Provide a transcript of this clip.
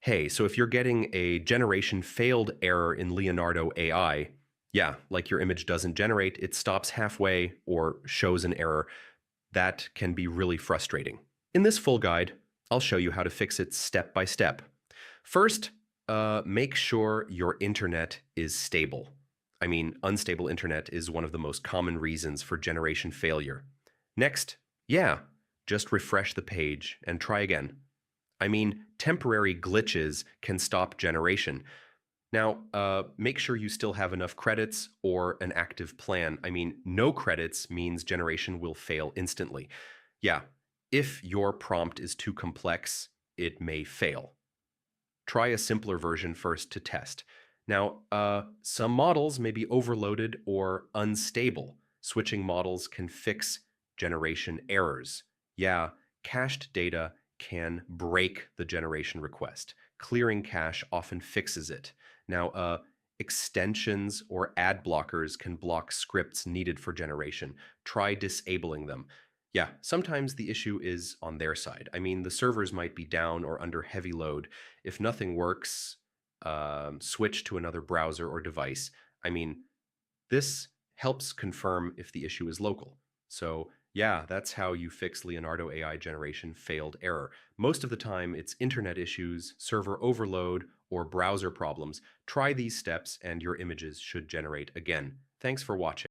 Hey, so if you're getting a generation failed error in Leonardo AI, yeah, like your image doesn't generate, it stops halfway or shows an error, that can be really frustrating. In this full guide, I'll show you how to fix it step by step. First, make sure your internet is stable. I mean, unstable internet is one of the most common reasons for generation failure. Next, yeah, just refresh the page and try again. I mean, temporary glitches can stop generation. Now, make sure you still have enough credits or an active plan. I mean, no credits means generation will fail instantly. Yeah, if your prompt is too complex, it may fail. Try a simpler version first to test. Now, some models may be overloaded or unstable. Switching models can fix generation errors. Yeah, cached data can break the generation request. Clearing cache often fixes it. Now, extensions or ad blockers can block scripts needed for generation. Try disabling them. Yeah, sometimes the issue is on their side. I mean, the servers might be down or under heavy load. If nothing works, switch to another browser or device. I mean, this helps confirm if the issue is local. So yeah, that's how you fix Leonardo AI generation failed error. Most of the time, it's internet issues, server overload, or browser problems. Try these steps and your images should generate again. Thanks for watching.